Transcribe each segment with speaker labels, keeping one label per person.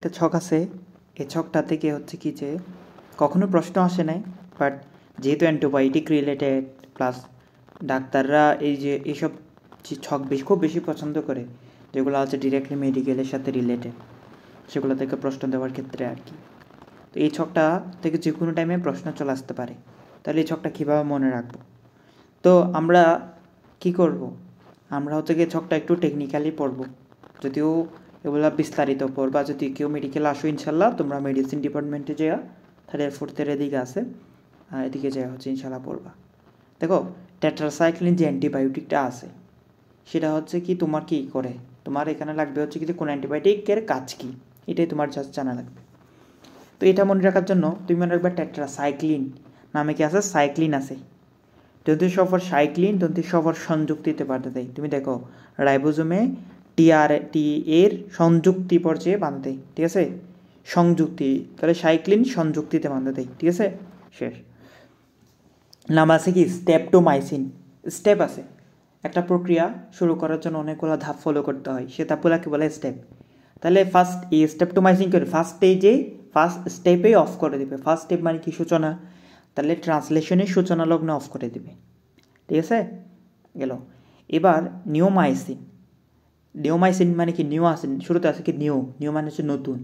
Speaker 1: একটা ছক আছে, এই ছকটা থেকে হচ্ছে কি যে কখনো প্রশ্ন আসে নাই, বাট যেহেতু অ্যান্টিবায়োটিক রিলেটেড প্লাস ডাক্তাররা এই যে এইসব ছক খুব বেশি পছন্দ করে, যেগুলো হচ্ছে ডিরেক্টলি মেডিকেলের সাথে রিলেটেড, সেগুলো থেকে প্রশ্ন দেওয়ার ক্ষেত্রে আর কি। তো এই ছকটা থেকে যে কোনো টাইমে প্রশ্ন চলে আসতে পারে। তাহলে এই ছকটা কীভাবে মনে রাখবো? তো আমরা কি করব, আমরা হচ্ছে গিয়ে ছকটা একটু টেকনিক্যালি পড়বো। যদিও এগুলা বিস্তারিত পড়বা, যদি কেউ মেডিকেল আসো ইনশাল্লাহ তোমরা মেডিসিন ডিপার্টমেন্টে যাওয়া, থার্ড ফোর্থের এদিকে আছে, এদিকে যাওয়া হচ্ছে ইনশাল্লাহ পড়বা। দেখো, টেট্রাসাইক্লিন যে অ্যান্টিবায়োটিকটা আছে সেটা হচ্ছে কি তোমার কি করে, তোমার এখানে লাগবে হচ্ছে কি যে কোন অ্যান্টিবায়োটিকের কাজ কী, এটাই তোমার জাস্ট জানা লাগবে। তো এটা মনে রাখার জন্য তুমি মনে রাখবে টেট্রাসাইক্লিন নামে কি আছে, সাইক্লিন আছে। দন্তি সফর সাইক্লিন, দন্তি সফর সংযুক্তিতে বাধা দেয়। তুমি দেখো রাইবোজোমে টি এর সংযুক্তি পর্যায়ে বাধা দেয়, ঠিক আছে, সংযুক্তি, তাহলে সাইক্লিন সংযুক্তিতে বাধা দেয়, ঠিক আছে, শেষ। নাম আছে কি স্টেপটোমাইসিন, স্টেপ আছে, একটা প্রক্রিয়া শুরু করার জন্য অনেকগুলো ধাপ ফলো করতে হয়, সে ধাপগুলোকে বলে স্টেপ। তাহলে ফার্স্ট এই স্টেপটোমাইসিন করে ফার্স্ট স্টেপেই অফ করে দেবে। ফার্স্ট স্টেপ মানে কি, সূচনা, তাহলে ট্রান্সলেশনের সূচনা লগ্ন অফ করে দেবে, ঠিক আছে, গেল। এবার নিওমাইসিন মানে কি, নিউ আসেন শুরুতে আছে কি, নিউ মানে হচ্ছে নতুন,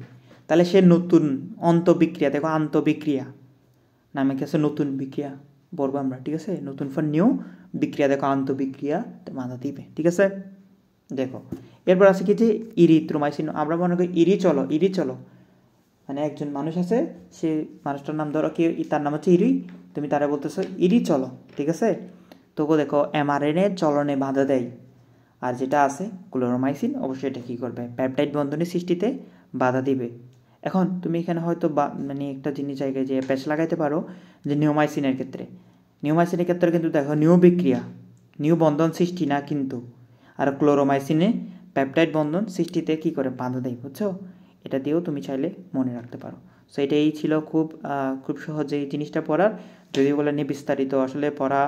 Speaker 1: তাহলে সে নতুন অন্তবিক্রিয়া, দেখো আন্তবিক্রিয়া নামে কি আছে, নতুন বিক্রিয়া বলবো আমরা, ঠিক আছে, নতুন ফর নিউ বিক্রিয়া, দেখো আন্তবিক্রিয়া বাধা দিবে, ঠিক আছে। দেখো এরপর আছে কি যে ইরিথ্রোমাইসিন, আমরা মনে করি ইরি চলো মানে একজন মানুষ আছে, সে মানুষটার নাম ধরো কি, তার নাম হচ্ছে ইরি, তুমি তারা বলতেছো ইরি চলো, ঠিক আছে। তবু দেখো এমআরএনএ চলনে বাধা দেয়। আর যেটা আছে ক্লোরোমাইসিন, অবশ্যই এটা কী করবে, পেপটাইড বন্ধনের সৃষ্টিতে বাধা দিবে। এখন তুমি এখানে হয়তো মানে একটা জিনিস জায়গায় যে প্যাচ লাগাইতে পারো যে নিওমাইসিনের ক্ষেত্রে কিন্তু দেখো নিউ বিক্রিয়া, নিউ বন্ধন সৃষ্টি না কিন্তু, আর ক্লোরোমাইসিনে পেপটাইড বন্ধন সৃষ্টিতে কী করে, বাধা দেয়, বুঝছো। এটা দিয়েও তুমি চাইলে মনে রাখতে পারো। সো এটাই ছিল খুব সহজে এই জিনিসটা পড়ার, যদি বলে নিয়ে বিস্তারিত আসলে পড়া,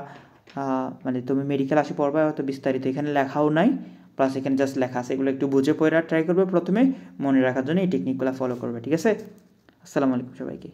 Speaker 1: মানে তুমি মেডিকেল আসে পড়বা হয়তো বিস্তারিত এখানে লেখাও নাই, প্লাস এখানে জাস্ট লেখা আছে, এগুলো একটু বুঝে পড়া ট্রাই করবে, প্রথমে মনে রাখার জন্য এই টেকনিকগুলো ফলো করবে, ঠিক আছে। আসসালামু আলাইকুম সবাইকে।